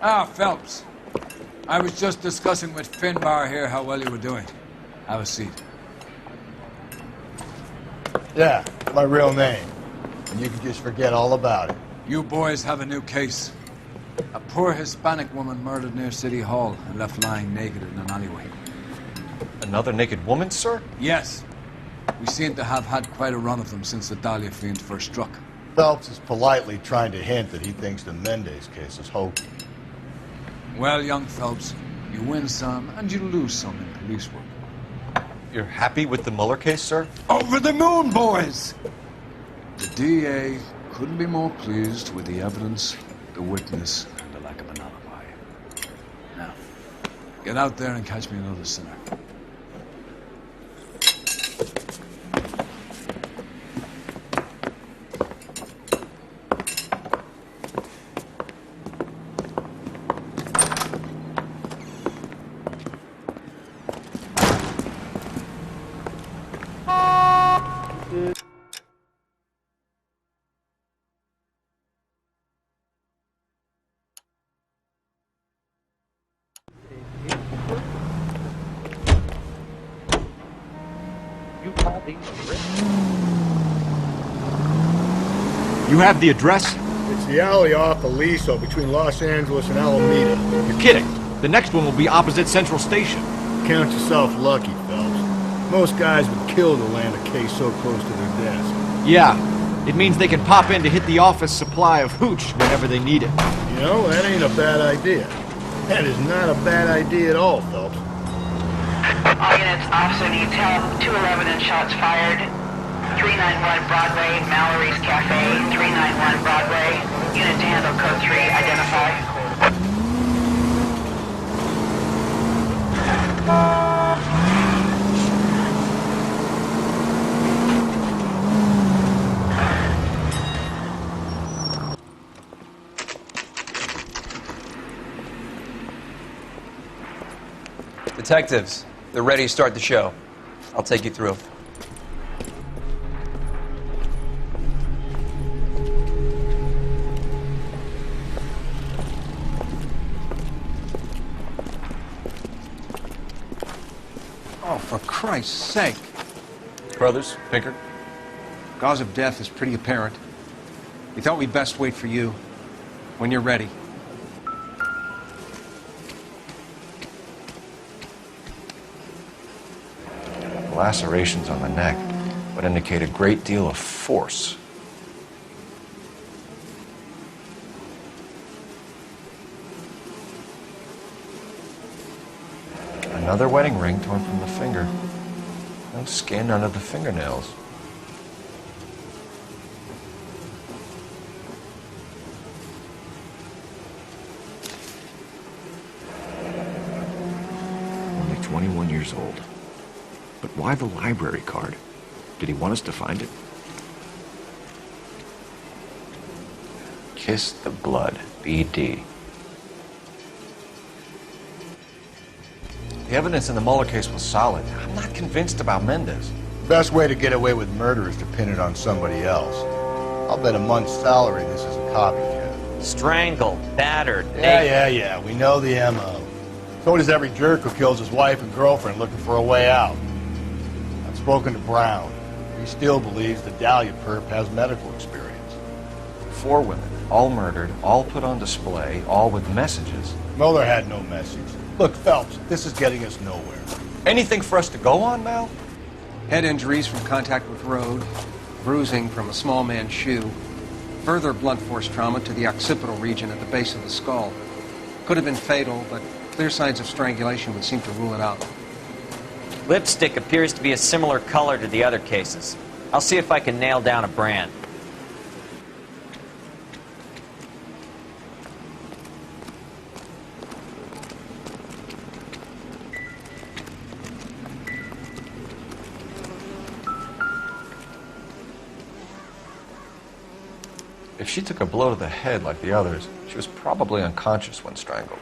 Ah, Phelps. I was just discussing with Finbar here how well you were doing. Have a seat. Yeah, my real name. And you can just forget all about it. You boys have a new case. A poor Hispanic woman murdered near City Hall and left lying naked in an alleyway. Another naked woman, sir? Yes. We seem to have had quite a run of them since the Dahlia fiend first struck. Phelps is politely trying to hint that he thinks the Mendez case is hokey. Well, young Phelps, you win some and you lose some in police work. You're happy with the Mueller case, sir? Over the moon, boys! The DA couldn't be more pleased with the evidence, the witness, and the lack of an alibi. Now, get out there and catch me another sinner. You have the address? It's the alley off Aliso between Los Angeles and Alameda. You're kidding. The next one will be opposite Central Station. Count yourself lucky, Phelps. Most guys would kill to land a case so close to their desk. Yeah. It means they can pop in to hit the office supply of hooch whenever they need it. You know, that ain't a bad idea. That is not a bad idea at all, Phelps. All units, officer needs help. 211 and shots fired. 391 Broadway, Mallory's Cafe. 391 Broadway. Unit to handle code 3, identify. Detectives, they're ready to start the show. I'll take you through. Oh, for Christ's sake. Brothers, Pinker? Cause of death is pretty apparent. We thought we'd best wait for you. When you're ready. Lacerations on the neck would indicate a great deal of force. Another wedding ring torn from the finger. No skin under the fingernails. Only 21 years old. But why the library card? Did he want us to find it? Kiss the blood, BD. The evidence in the Mueller case was solid. I'm not convinced about Mendez. The best way to get away with murder is to pin it on somebody else. I'll bet a month's salary this is a copycat. Strangled, battered, Yeah, we know the M.O. So does every jerk who kills his wife and girlfriend looking for a way out. I've spoken to Brown. He still believes the Dahlia perp has medical experience. 4 women, all murdered, all put on display, all with messages. Mueller had no message. Look, Phelps, this is getting us nowhere. Anything for us to go on, Mal? Head injuries from contact with road, bruising from a small man's shoe, further blunt force trauma to the occipital region at the base of the skull. Could have been fatal, but clear signs of strangulation would seem to rule it out. Lipstick appears to be a similar color to the other cases. I'll see if I can nail down a brand. If she took a blow to the head like the others, she was probably unconscious when strangled.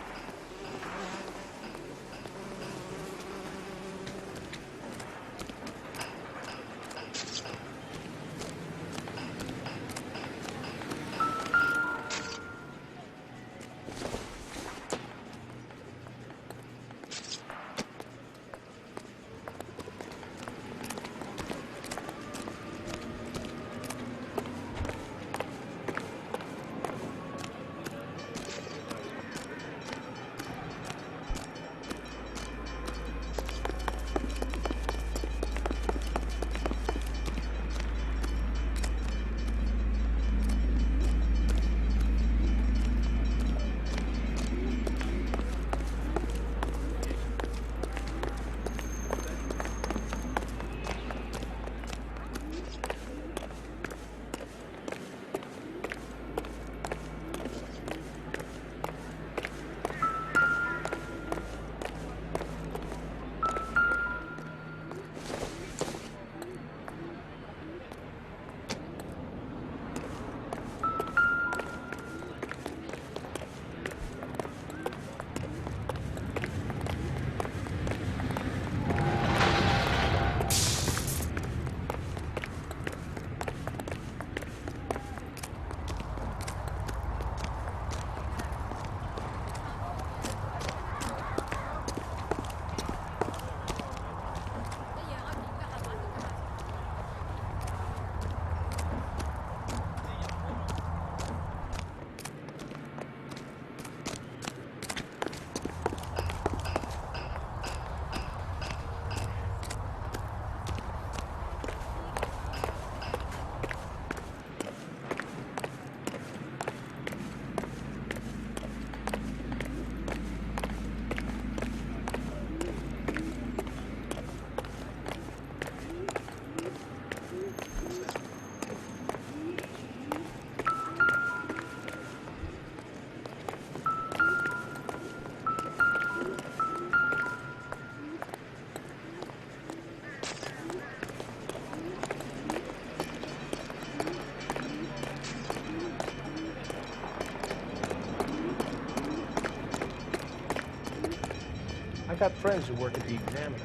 I got friends who work at the Examiner.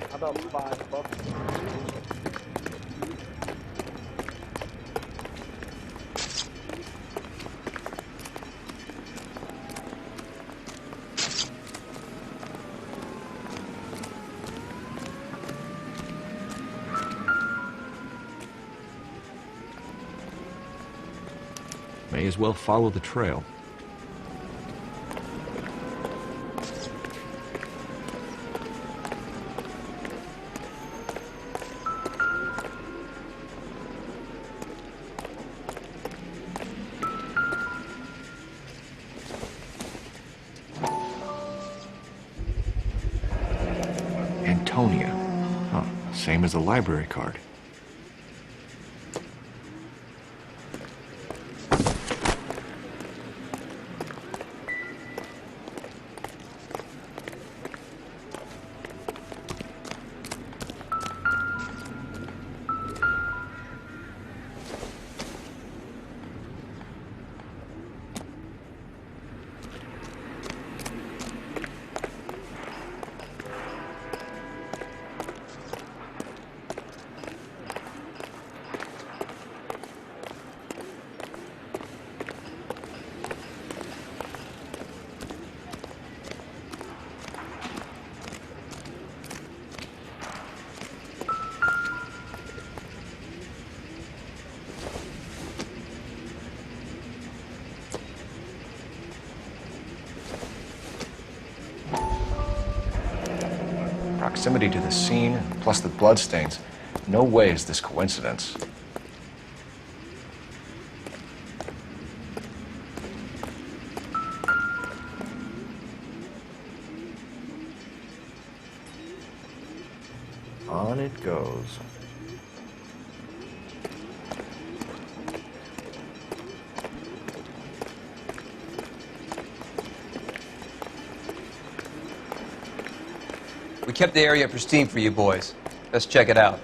How about $5? May as well follow the trail. Antonia. Huh, same as the library card. Proximity to the scene, plus the bloodstains. No way is this coincidence. On it goes. We kept the area pristine for you boys. Let's check it out.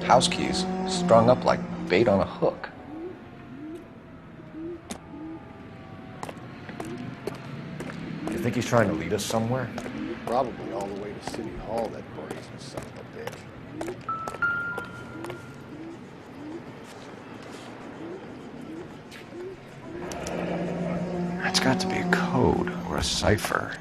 House keys, strung up like bait on a hook. You think he's trying to lead us somewhere? Probably all the way to City Hall, that brazen son of a bitch. That's got to be a code or a cipher.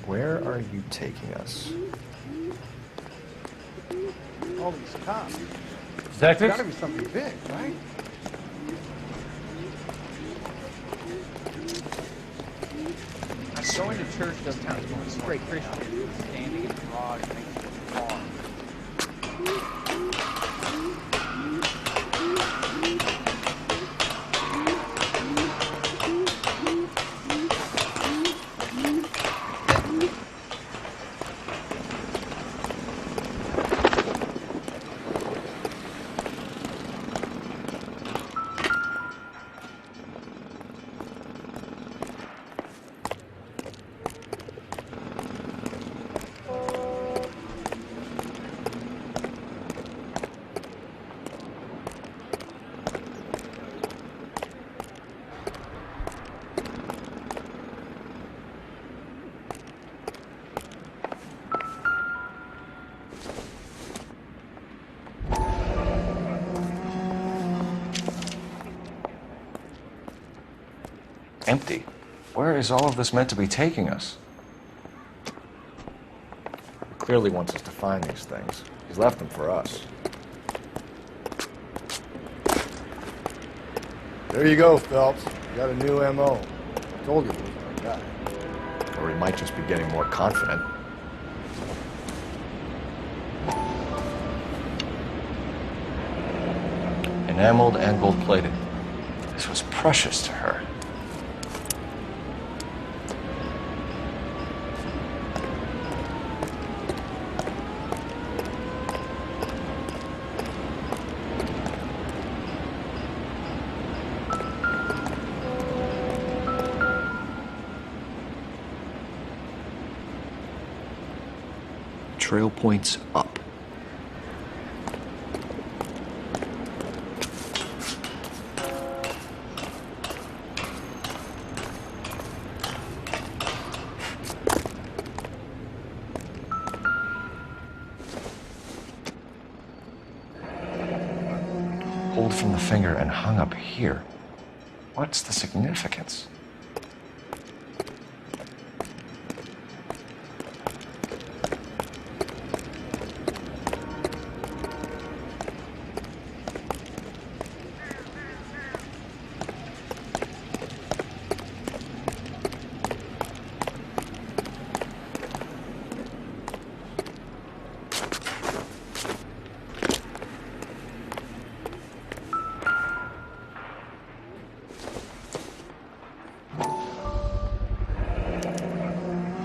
Where are you taking us? All these cops. Detectives? Gotta be something big, right? Going to church downtown is going straight Christian. Standing in the garage makes it far. Empty. Where is all of this meant to be taking us? He clearly wants us to find these things. He's left them for us. There you go, Phelps. You got a new M.O. I told you it was our guy. Or he might just be getting more confident. Enameled and gold-plated. This was precious to her. trail points up. Pulled from the finger and hung up here. What's the significance?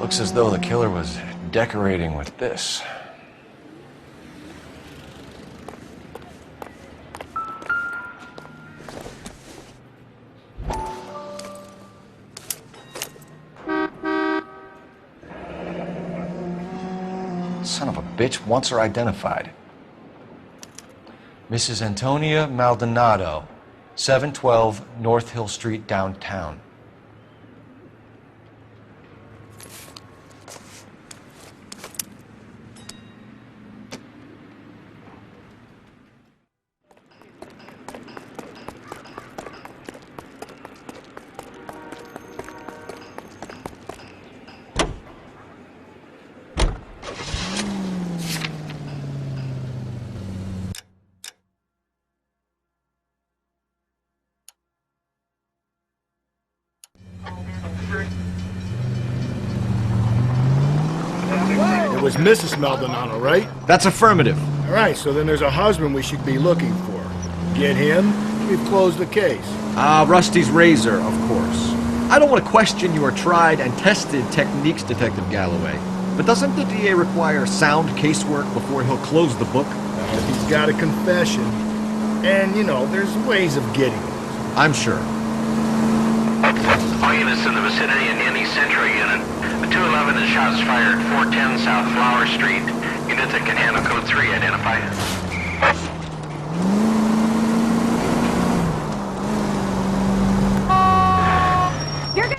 Looks as though the killer was decorating with this. Son of a bitch wants her identified. Mrs. Antonia Maldonado, 712 North Hill Street, downtown. It was Mrs. Maldonado, right? That's affirmative. All right, so then there's a husband we should be looking for. Get him, we've closed the case. Rusty's razor, of course. I don't want to question your tried and tested techniques, Detective Galloway. But doesn't the DA require sound casework before he'll close the book? If he's got a confession. And, you know, there's ways of getting it. I'm sure. All units in the vicinity in any Central unit. A 211 and shots fired, 410 South Flower Street. Unit that can handle code 3, identify. You're good.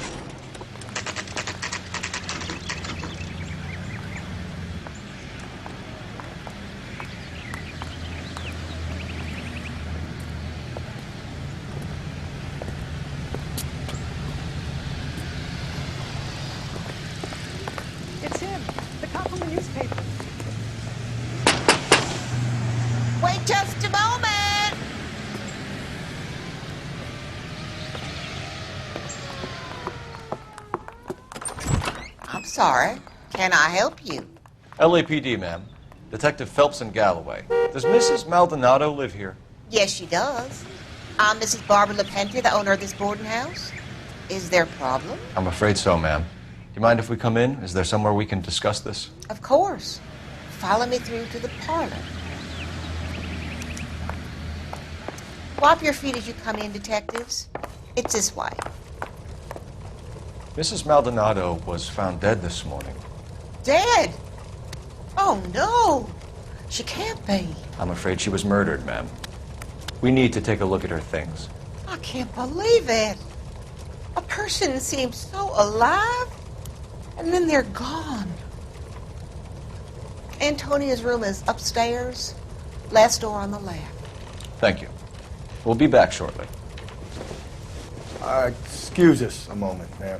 It's him, the cop from the newspaper. Wait just a moment! I'm sorry. Can I help you? LAPD, ma'am. Detective Phelps and Galloway. Does Mrs. Maldonado live here? Yes, she does. I'm Mrs. Barbara LaPentia, the owner of this boarding house. Is there a problem? I'm afraid so, ma'am. Do you mind if we come in? Is there somewhere we can discuss this? Of course. Follow me through to the parlor. Wipe your feet as you come in, detectives. It's this way. Mrs. Maldonado was found dead this morning. Dead? Oh, no. She can't be. I'm afraid she was murdered, ma'am. We need to take a look at her things. I can't believe it. A person seems so alive, and then they're gone. Antonia's room is upstairs, last door on the left. Thank you. We'll be back shortly. Excuse us a moment, ma'am.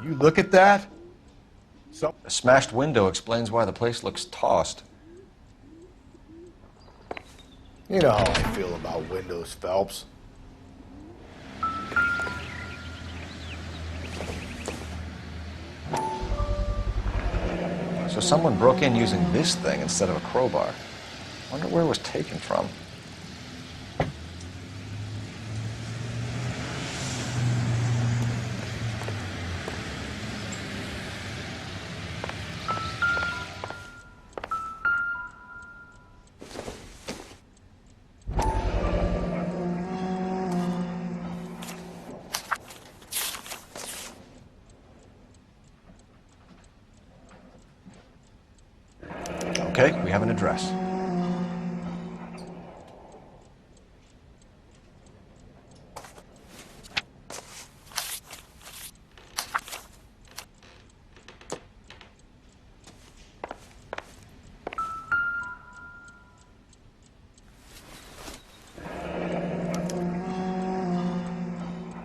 You look at that? A smashed window explains why the place looks tossed. You know how I feel about windows, Phelps. So someone broke in using this thing instead of a crowbar. Wonder where it was taken from. Okay, we have an address.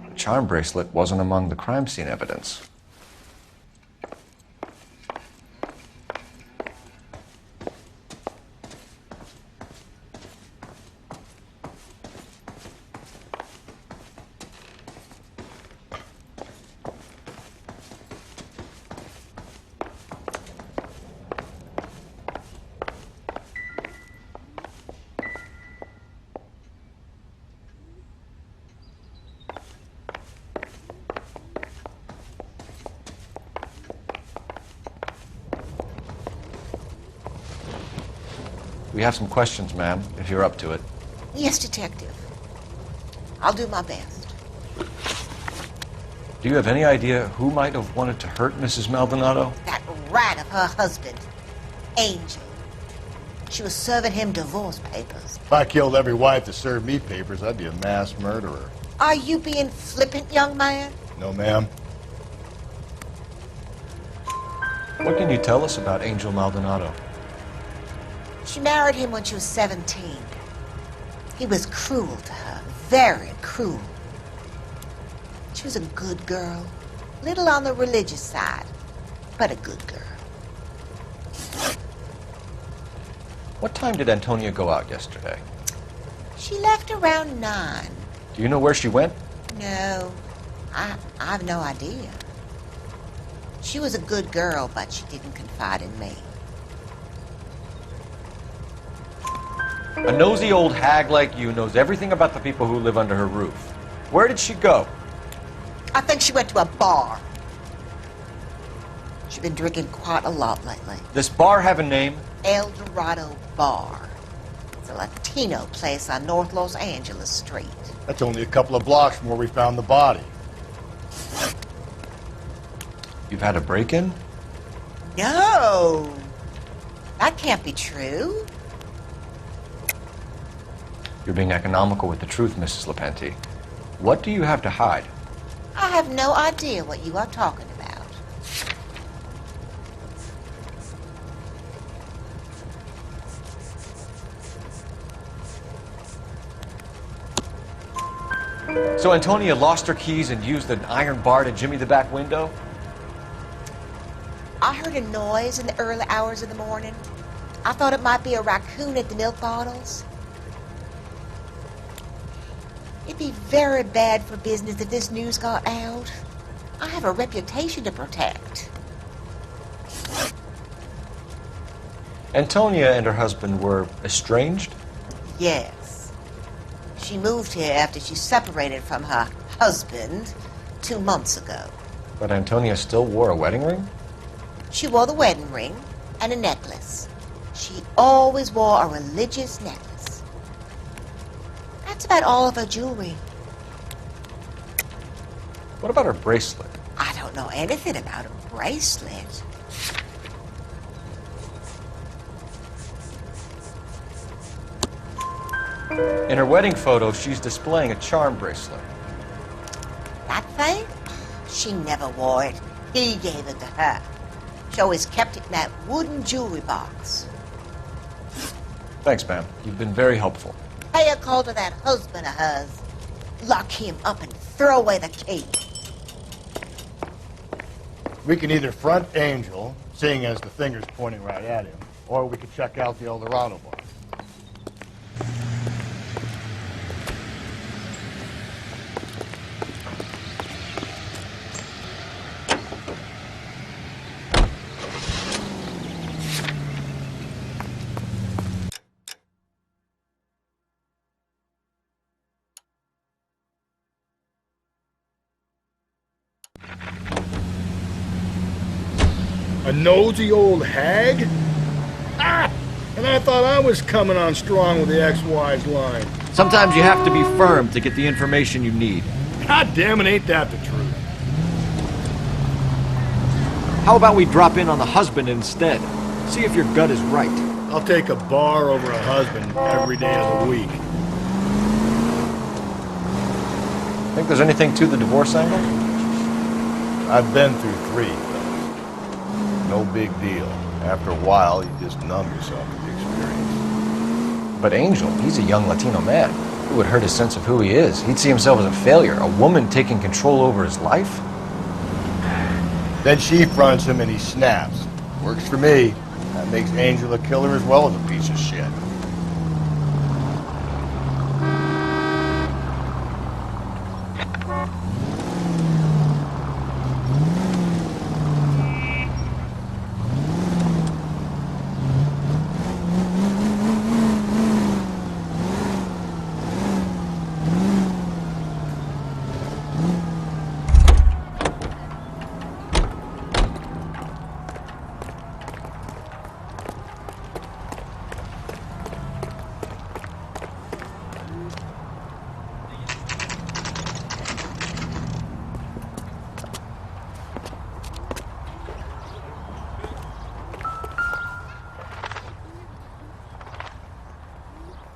The charm bracelet wasn't among the crime scene evidence. We have some questions, ma'am, if you're up to it. Yes, Detective. I'll do my best. Do you have any idea who might have wanted to hurt Mrs. Maldonado? That rat of her husband, Angel. She was serving him divorce papers. If I killed every wife to serve me papers, I'd be a mass murderer. Are you being flippant, young man? No, ma'am. What can you tell us about Angel Maldonado? She married him when she was 17. He was cruel to her, very cruel. She was a good girl, little on the religious side, but a good girl. What time did Antonia go out yesterday? She left around 9. Do you know where she went? No, I've no idea. She was a good girl, but she didn't confide in me. A nosy old hag like you knows everything about the people who live under her roof. Where did she go? I think she went to a bar. She's been drinking quite a lot lately. This bar have a name? El Dorado Bar. It's a Latino place on North Los Angeles Street. That's only a couple of blocks from where we found the body. You've had a break-in? No! That can't be true. You're being economical with the truth, Mrs. Lepenti. What do you have to hide? I have no idea what you are talking about. So Antonia lost her keys and used an iron bar to jimmy the back window? I heard a noise in the early hours of the morning. I thought it might be a raccoon at the milk bottles. It'd be very bad for business if this news got out. I have a reputation to protect. Antonia and her husband were estranged? Yes. She moved here after she separated from her husband 2 months ago. But Antonia still wore a wedding ring? She wore the wedding ring and a necklace. She always wore a religious necklace. That's about all of her jewelry. What about her bracelet? I don't know anything about a bracelet. In her wedding photo, she's displaying a charm bracelet. That thing? She never wore it. He gave it to her. She always kept it in that wooden jewelry box. Thanks, ma'am. You've been very helpful. Pay a call to that husband of hers. Lock him up and throw away the key. We can either front Angel, seeing as the finger's pointing right at him, or we could check out the El Dorado bar. A nosy old hag? Ah! And I thought I was coming on strong with the ex-wise line. Sometimes you have to be firm to get the information you need. God damn it, ain't that the truth? How about we drop in on the husband instead? See if your gut is right. I'll take a bar over a husband every day of the week. Think there's anything to the divorce angle? I've been through 3, though. No big deal. After a while, you just numb yourself to the experience. But Angel, he's a young Latino man. It would hurt his sense of who he is. He'd see himself as a failure. A woman taking control over his life? Then she fronts him and he snaps. Works for me. That makes Angel a killer as well as a piece of shit.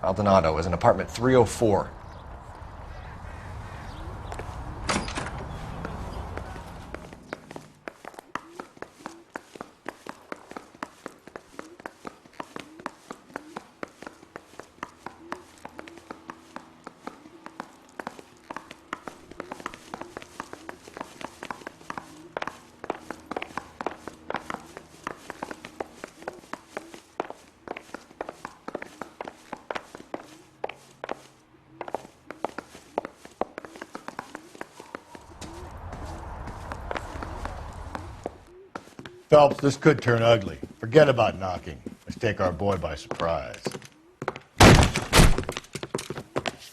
Maldonado is in apartment 304. Phelps, this could turn ugly. Forget about knocking. Let's take our boy by surprise.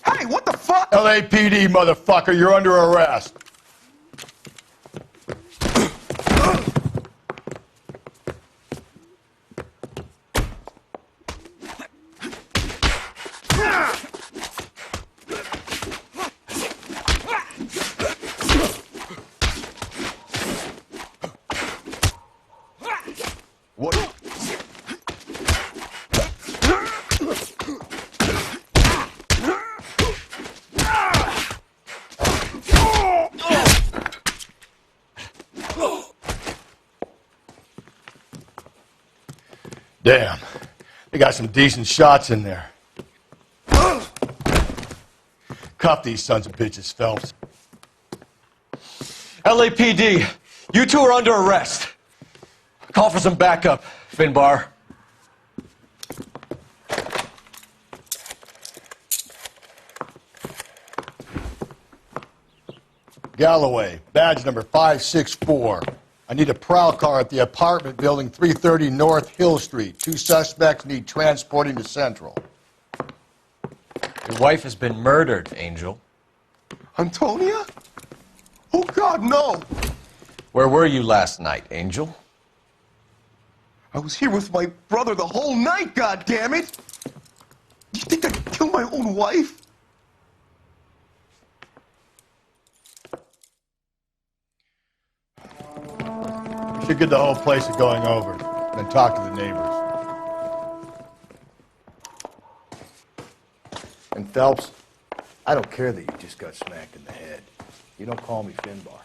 Hey, what the fuck? LAPD, motherfucker, you're under arrest. Damn, they got some decent shots in there. Cuff these sons of bitches, Phelps. LAPD, you two are under arrest. Call for some backup, Finbar. Galloway, badge number 564. I need a prowl car at the apartment building 330 North Hill Street. 2 suspects need transporting to Central. Your wife has been murdered, Angel. Antonia? Oh, God, no! Where were you last night, Angel? I was here with my brother the whole night, goddammit! You think I'd kill my own wife? We should get the whole place going over, then talk to the neighbors. And Phelps, I don't care that you just got smacked in the head. You don't call me Finbar.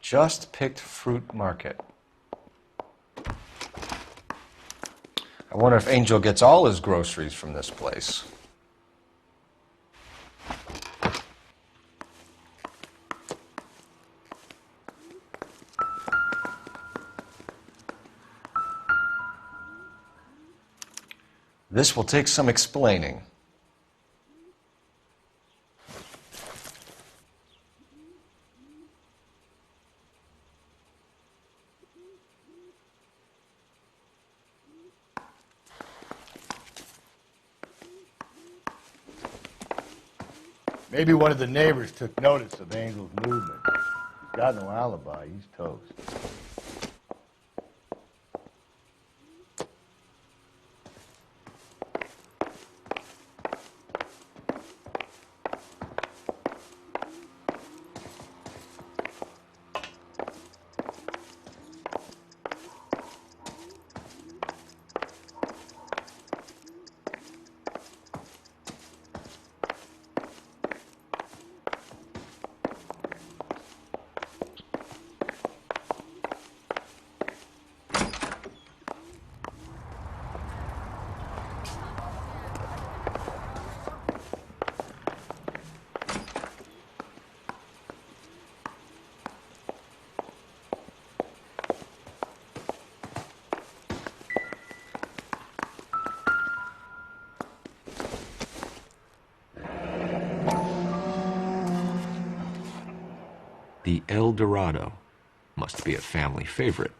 Just picked fruit market. I wonder if Angel gets all his groceries from this place. This will take some explaining. Maybe one of the neighbors took notice of Angel's movement. He's got no alibi. He's toast. The El Dorado must be a family favorite.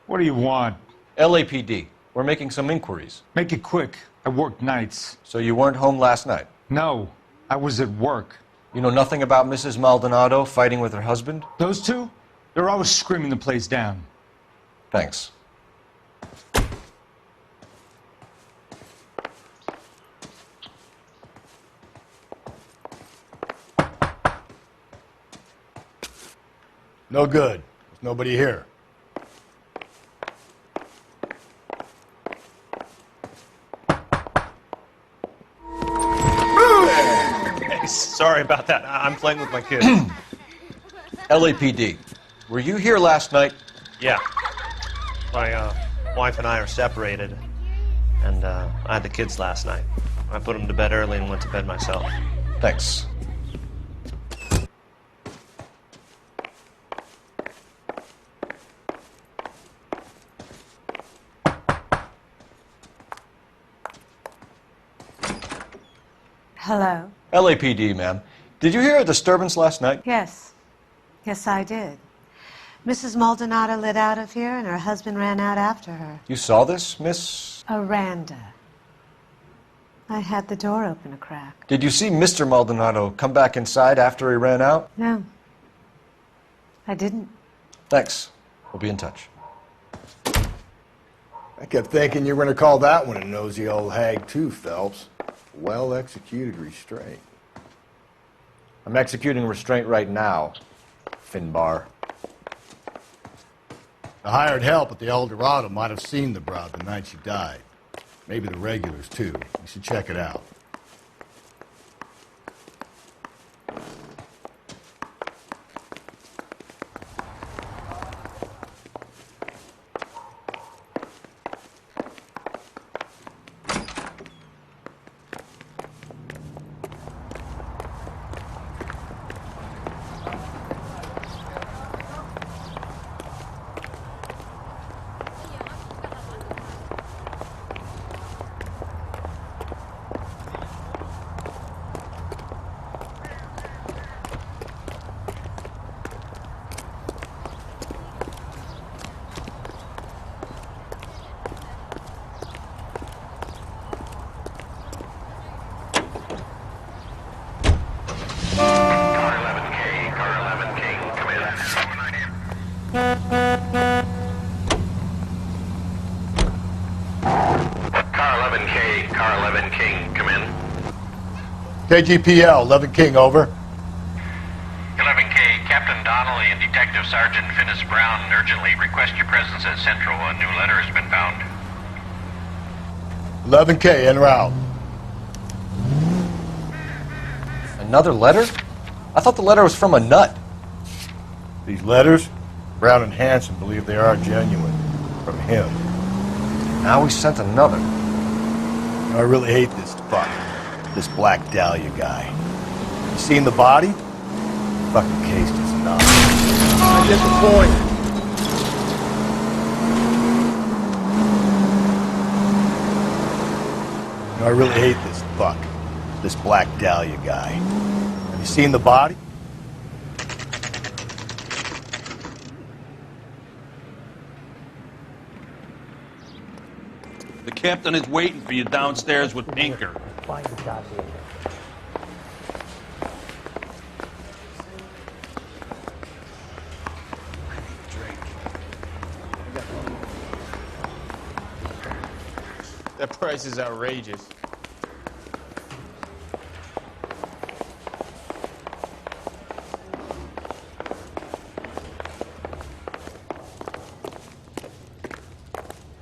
What do you want? LAPD. We're making some inquiries. Make it quick. I work nights. So you weren't home last night? No, I was at work. You know nothing about Mrs. Maldonado fighting with her husband? Those two? They're always screaming the place down. Thanks. No good. There's nobody here. Sorry about that. I'm playing with my kids. LAPD. Were you here last night? Yeah. My wife and I are separated, and I had the kids last night. I put them to bed early and went to bed myself. Thanks. Hello? LAPD, ma'am. Did you hear a disturbance last night? Yes. Yes, I did. Mrs. Maldonado lit out of here, and her husband ran out after her. You saw this, Miss? Aranda. I had the door open a crack. Did you see Mr. Maldonado come back inside after he ran out? No. I didn't. Thanks. We'll be in touch. I kept thinking you were going to call that one a nosy old hag too, Phelps. Well-executed restraint. I'm executing restraint right now, Finbar. The hired help at the El Dorado might have seen the broad the night she died. Maybe the regulars, too. We should check it out. KGPL, 11 King, over. 11K, Captain Donnelly and Detective Sergeant Finnis Brown urgently request your presence at Central. A new letter has been found. 11K, en route. Another letter? I thought the letter was from a nut. These letters, Brown and Hanson believe they are genuine. From him. Now we sent another. I really hate this fuck. This Black Dahlia guy. You seen the body? Fucking case is enough. I get the point. I really hate this fuck. This Black Dahlia guy. Have you seen the body? The captain is waiting for you downstairs with Pinker. Find the goddamn. That price is outrageous.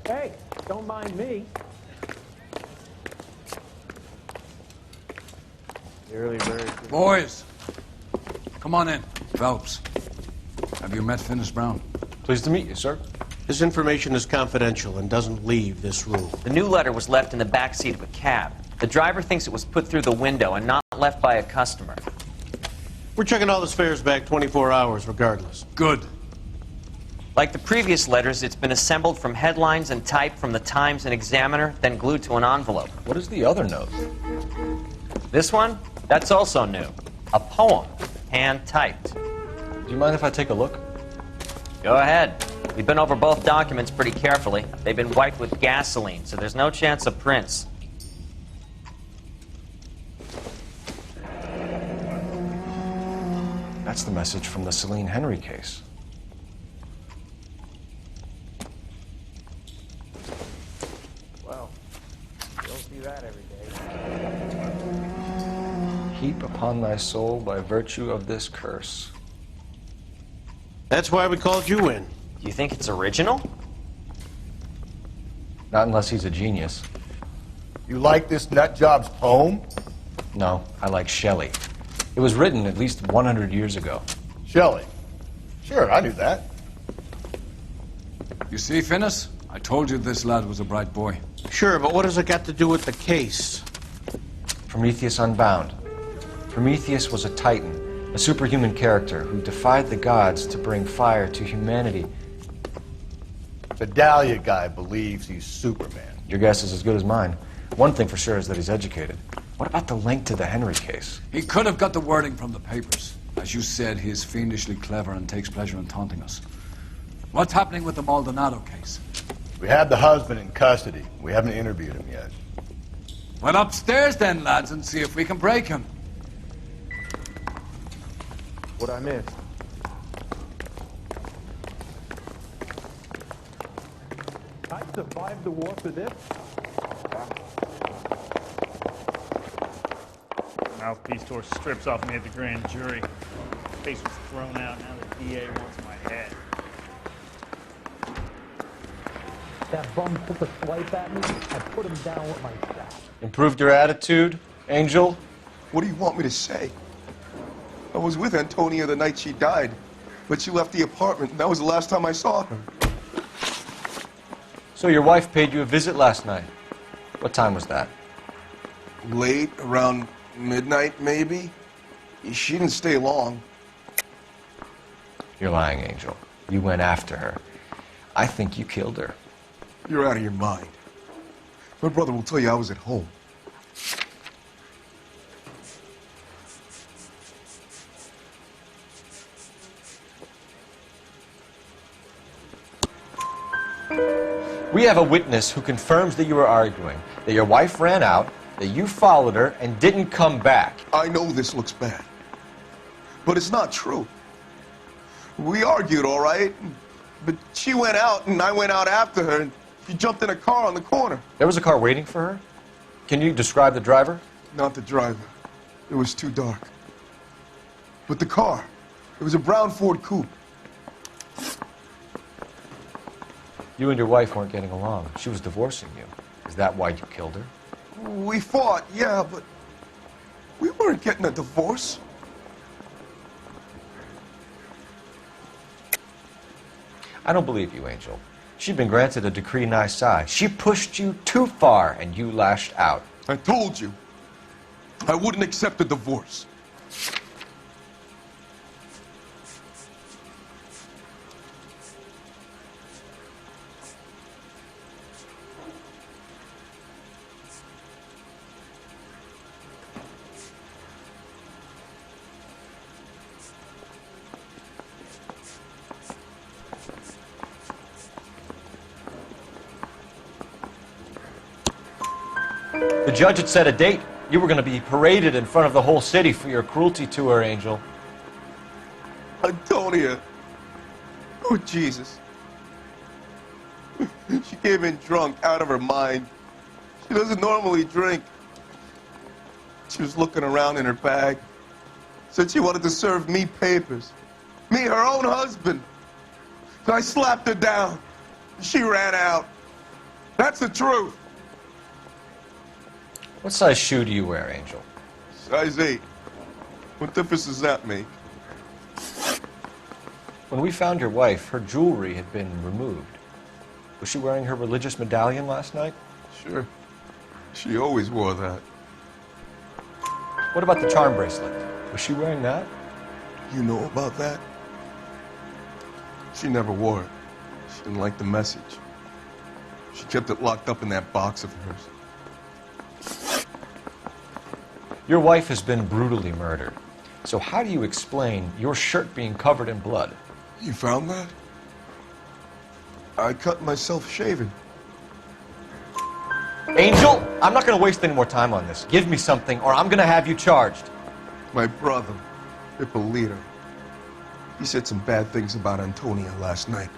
Hey, don't mind me. The early bird. Boys, come on in. Phelps, have you met Finis Brown? Pleased to meet you, sir. This information is confidential and doesn't leave this room. The new letter was left in the back seat of a cab. The driver thinks it was put through the window and not left by a customer. We're checking all the fares back 24 hours regardless. Good. Like the previous letters, it's been assembled from headlines and type from the Times and Examiner, then glued to an envelope. What is the other note? This one? That's also new. A poem, hand-typed. Do you mind if I take a look? Go ahead. We've been over both documents pretty carefully. They've been wiped with gasoline, so there's no chance of prints. That's the message from the Celine Henry case. Well, you don't see that every day. Heap upon thy soul by virtue of this curse. That's why we called you in. You think it's original? Not unless he's a genius. You like this nutjob's poem? No, I like Shelley. It was written at least 100 years ago. Shelley? Sure, I knew that. You see, Finis? I told you this lad was a bright boy. Sure, but what has it got to do with the case? Prometheus Unbound. Prometheus was a titan, a superhuman character who defied the gods to bring fire to humanity. The Dahlia guy believes he's Superman. Your guess is as good as mine. One thing for sure is that he's educated. What about the link to the Henry case? He could have got the wording from the papers. As you said, he is fiendishly clever and takes pleasure in taunting us. What's happening with the Maldonado case? We have the husband in custody. We haven't interviewed him yet. Well, upstairs then, lads, and see if we can break him. What I missed? I survived the war for this? Mouthpiece tore strips off me at the grand jury. Face was thrown out. Now the DA wants my head. That bum took a swipe at me. I put him down with my staff. Improved your attitude, Angel? What do you want me to say? I was with Antonia the night she died, but she left the apartment, and that was the last time I saw her. So your wife paid you a visit last night. What time was that? Late, around midnight, maybe? She didn't stay long. You're lying, Angel. You went after her. I think you killed her. You're out of your mind. My brother will tell you I was at home. We have a witness who confirms that you were arguing, that your wife ran out, that you followed her, and didn't come back. I know this looks bad, but it's not true. We argued, all right, but she went out, and I went out after her, and she jumped in a car on the corner. There was a car waiting for her? Can you describe the driver? Not the driver. It was too dark. But the car, it was a brown Ford coupe. You and your wife weren't getting along. She was divorcing you. Is that why you killed her? We fought, yeah, but we weren't getting a divorce. I don't believe you, Angel. She'd been granted a decree nisi. She pushed you too far, and you lashed out. I told you, I wouldn't accept a divorce. The judge had set a date. You were going to be paraded in front of the whole city for your cruelty to her, Angel. Antonia. Oh, Jesus. She came in drunk, out of her mind. She doesn't normally drink. She was looking around in her bag. Said she wanted to serve me papers. Me, her own husband. So I slapped her down. She ran out. That's the truth. What size shoe do you wear, Angel? Size 8. What difference does that make? When we found your wife, her jewelry had been removed. Was she wearing her religious medallion last night? Sure. She always wore that. What about the charm bracelet? Was she wearing that? You know about that? She never wore it. She didn't like the message. She kept it locked up in that box of hers. Your wife has been brutally murdered. So how do you explain your shirt being covered in blood? You found that? I cut myself shaving. Angel, I'm not going to waste any more time on this. Give me something or I'm going to have you charged. My brother, Ippolito, he said some bad things about Antonia last night.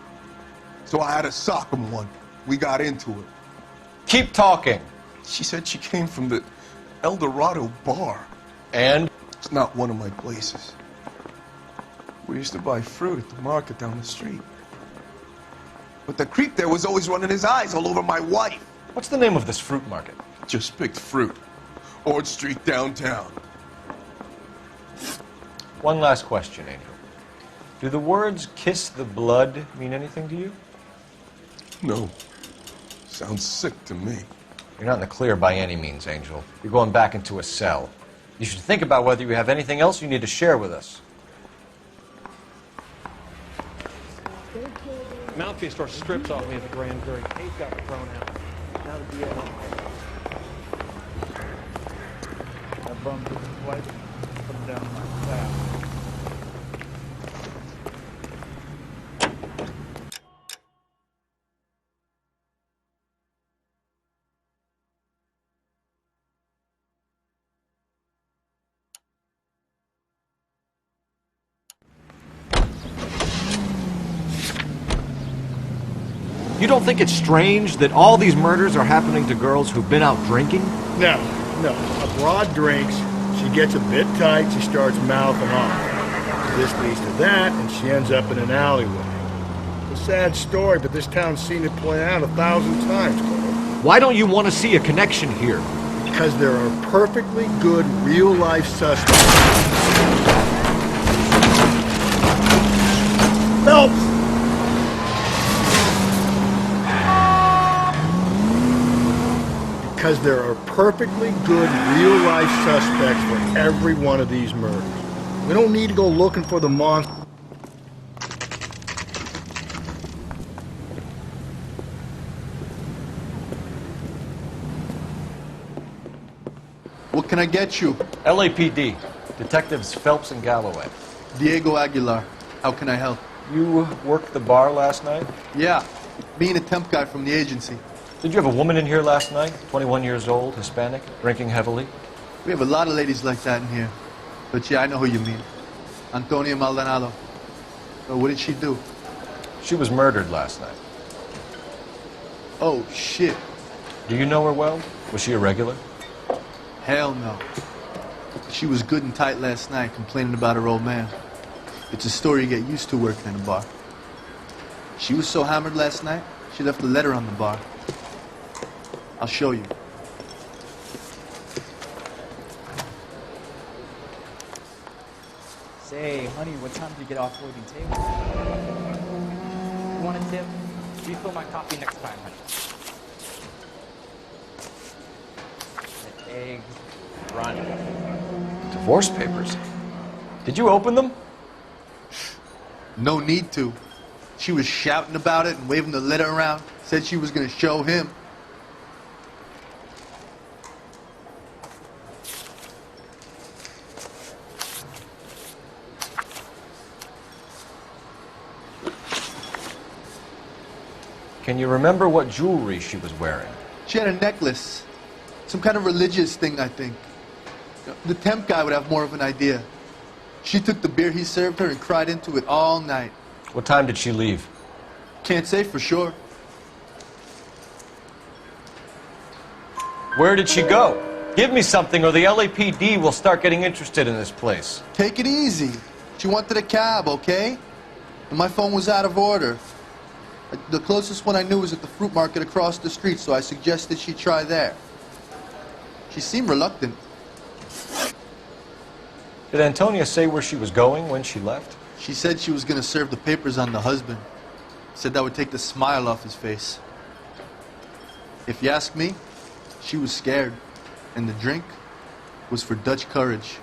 So I had to sock him one. We got into it. Keep talking. She said she came from the El Dorado bar. And? It's not one of my places. We used to buy fruit at the market down the street. But the creep there was always running his eyes all over my wife. What's the name of this fruit market? Just picked fruit. Ord Street downtown. One last question, Angel. Do the words kiss the blood mean anything to you? No. Sounds sick to me. You're not in the clear by any means, Angel. You're going back into a cell. You should think about whether you have anything else you need to share with us. Mouthpiece store strips off me at the grand jury. Case got thrown out. Now the DA. I bumped his wife, put him down my back. You don't think it's strange that all these murders are happening to girls who've been out drinking? No. A broad drinks, she gets a bit tight, she starts mouthing off. This leads to that, and she ends up in an alleyway. It's a sad story, but this town's seen it play out 1,000 times, Cole. Why don't you want to see a connection here? Because there are perfectly good real-life suspects. Phelps! Because there are perfectly good real-life suspects for every one of these murders. We don't need to go looking for the monster. What can I get you? LAPD. Detectives Phelps and Galloway. Diego Aguilar. How can I help? You worked the bar last night? Yeah. Me and a temp guy from the agency. Did you have a woman in here last night? 21 years old, Hispanic, drinking heavily? We have a lot of ladies like that in here. But yeah, I know who you mean. Antonia Maldonado. So what did she do? She was murdered last night. Oh, shit. Do you know her well? Was she a regular? Hell no. She was good and tight last night, complaining about her old man. It's a story you get used to working in a bar. She was so hammered last night, she left a letter on the bar. I'll show you. Say, honey, what time do you get off loading tables? You want a tip? Refill my coffee next time, honey. The eggs run. Divorce papers? Did you open them? No need to. She was shouting about it and waving the letter around. Said she was going to show him. Can you remember what jewelry she was wearing? She had a necklace. Some kind of religious thing, I think. The temp guy would have more of an idea. She took the beer he served her and cried into it all night. What time did she leave? Can't say for sure. Where did she go? Give me something or the LAPD will start getting interested in this place. Take it easy. She wanted a cab, okay? And my phone was out of order. The closest one I knew was at the fruit market across the street, so I suggested she try there. She seemed reluctant. Did Antonia say where she was going when she left? She said she was going to serve the papers on the husband. Said that would take the smile off his face. If you ask me, she was scared. And the drink was for Dutch courage.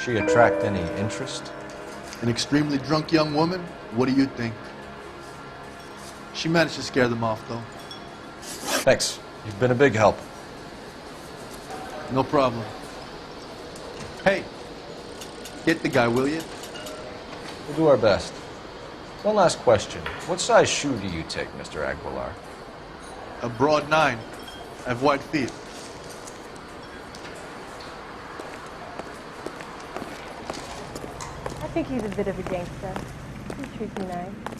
She attract any interest? An extremely drunk young woman? What do you think? She managed to scare them off, though. Thanks. You've been a big help. No problem. Hey, get the guy, will you? We'll do our best. One last question. What size shoe do you take, Mr. Aguilar? A broad 9. I have wide feet. I think he's a bit of a gangster. He treats me nice.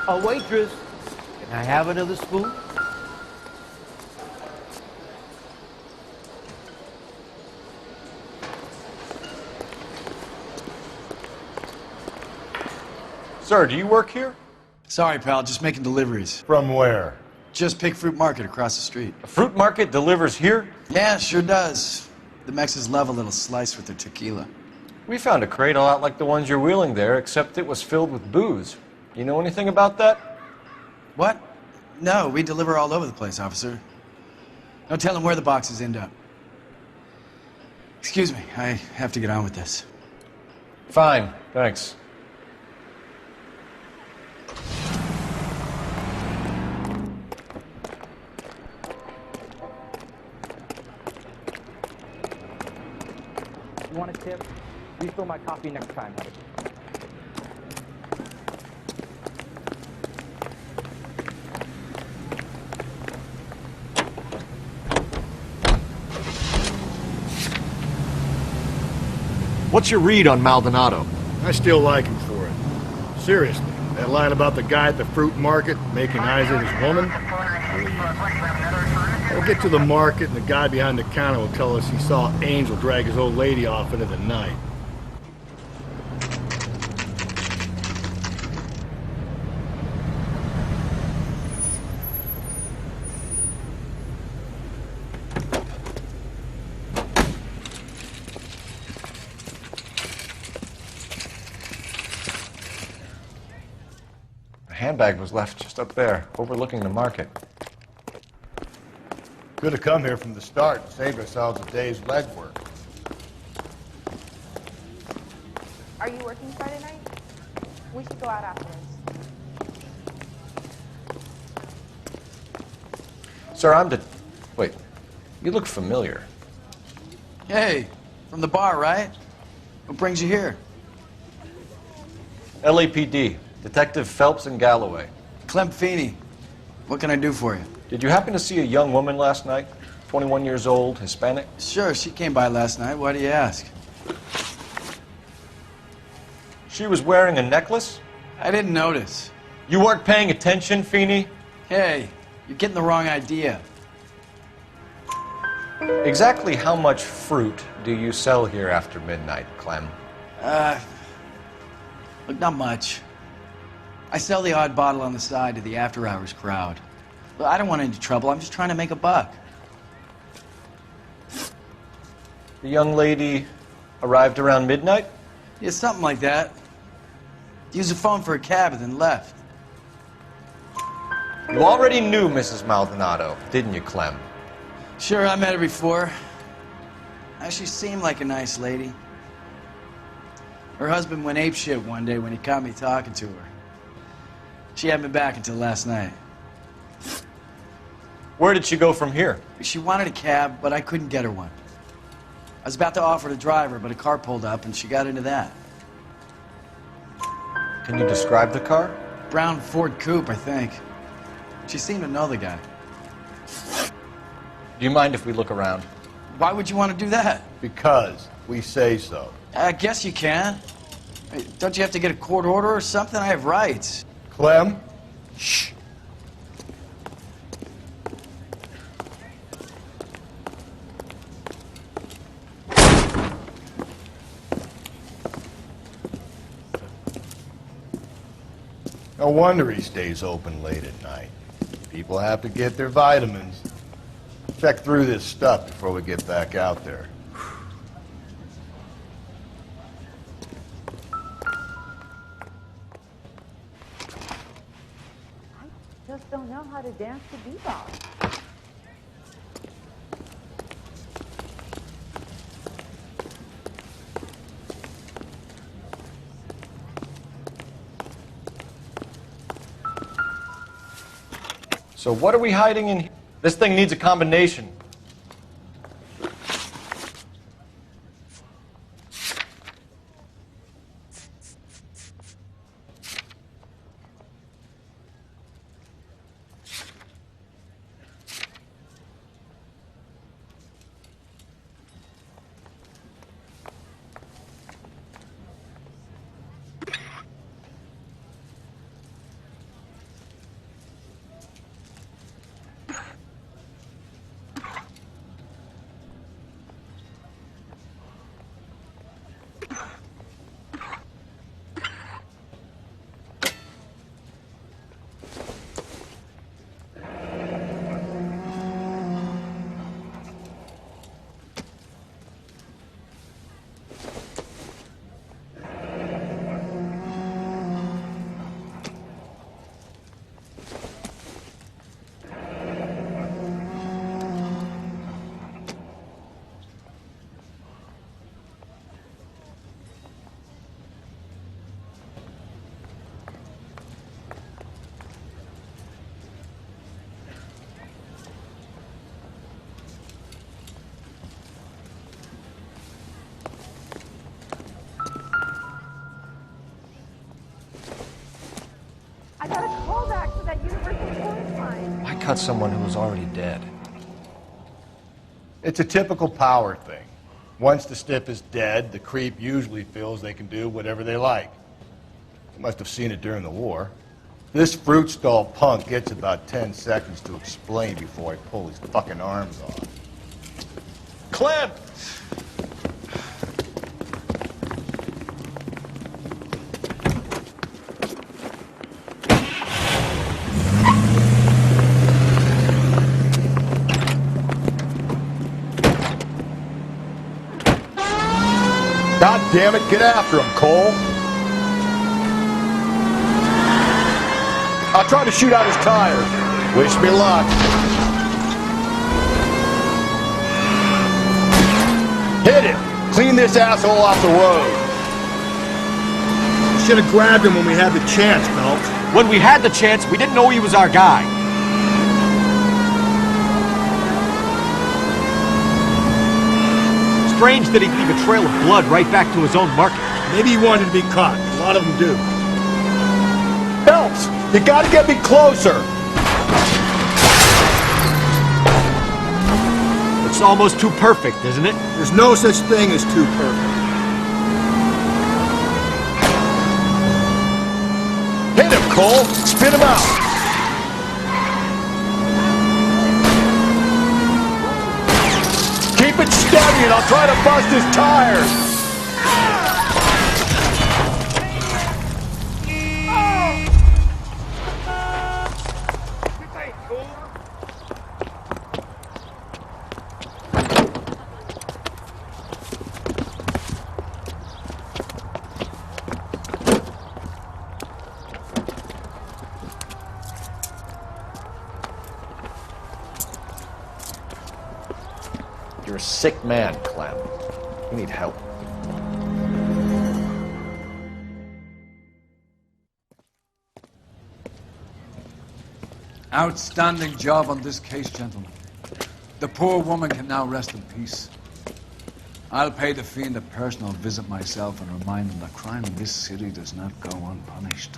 A waitress, can I have another spoon? Sir, do you work here? Sorry, pal, just making deliveries. From where? Just Pick Fruit Market across the street. A fruit market delivers here? Yeah, sure does. The Mexes love a little slice with their tequila. We found a crate a lot like the ones you're wheeling there, except it was filled with booze. You know anything about that? What? No, we deliver all over the place, officer. No telling where the boxes end up. Excuse me, I have to get on with this. Fine, thanks. You want a tip? Refill my coffee next time, honey. What's your read on Maldonado? I still like him for it. Seriously, that line about the guy at the fruit market making eyes at his woman? We'll get to the market and the guy behind the counter will tell us he saw Angel drag his old lady off into the night. The handbag was left just up there, overlooking the market. Could have come here from the start and saved ourselves a day's legwork. Are you working Friday night? We should go out afterwards. Sir, Wait, you look familiar. Hey, from the bar, right? What brings you here? LAPD, Detective Phelps and Galloway. Clem Feeney, what can I do for you? Did you happen to see a young woman last night? 21 years old, Hispanic? Sure, she came by last night. Why do you ask? She was wearing a necklace? I didn't notice. You weren't paying attention, Feeney? Hey, you're getting the wrong idea. Exactly how much fruit do you sell here after midnight, Clem? Look, not much. I sell the odd bottle on the side to the after-hours crowd. Look, I don't want any trouble. I'm just trying to make a buck. The young lady arrived around midnight? Yeah, something like that. Used the phone for a cab and then left. You already knew Mrs. Maldonado, didn't you, Clem? Sure, I met her before. She seemed like a nice lady. Her husband went apeshit one day when he caught me talking to her. She hadn't been back until last night. Where did she go from here? She wanted a cab, but I couldn't get her one. I was about to offer to drive her, but a car pulled up and she got into that. Can you describe the car? Brown Ford Coupe, I think. She seemed to know the guy. Do you mind if we look around? Why would you want to do that? Because we say so. I guess you can. Hey, don't you have to get a court order or something? I have rights. Clem? Shh. No wonder he stays open late at night. People have to get their vitamins. Check through this stuff before we get back out there. I just don't know how to dance the bebop. So what are we hiding in here? This thing needs a combination. I got a callback for that Universal Tourist line. Why cut someone who was already dead? It's a typical power thing. Once the stiff is dead, the creep usually feels they can do whatever they like. You must have seen it during the war. This fruit stall punk gets about 10 seconds to explain before I pull his fucking arms off. Clem! God damn it, get after him, Cole. I'll try to shoot out his tires. Wish me luck. Hit him! Clean this asshole off the road. You should have grabbed him when we had the chance, Phelps. When we had the chance, we didn't know he was our guy. Strange that he'd leave a trail of blood right back to his own market. Maybe he wanted to be caught. A lot of them do. Phelps, you gotta get me closer. It's almost too perfect, isn't it? There's no such thing as too perfect. Hit him, Cole. Spin him out. Keep it steady and I'll try to bust his tires. You're a sick man, Clem. You need help. Outstanding job on this case, gentlemen. The poor woman can now rest in peace. I'll pay the fiend a personal visit myself and remind him that crime in this city does not go unpunished.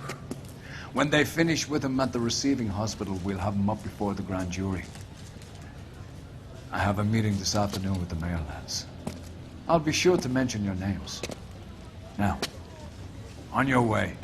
When they finish with him at the receiving hospital, we'll have him up before the grand jury. I have a meeting this afternoon with the mayor lads. I'll be sure to mention your names. Now, on your way.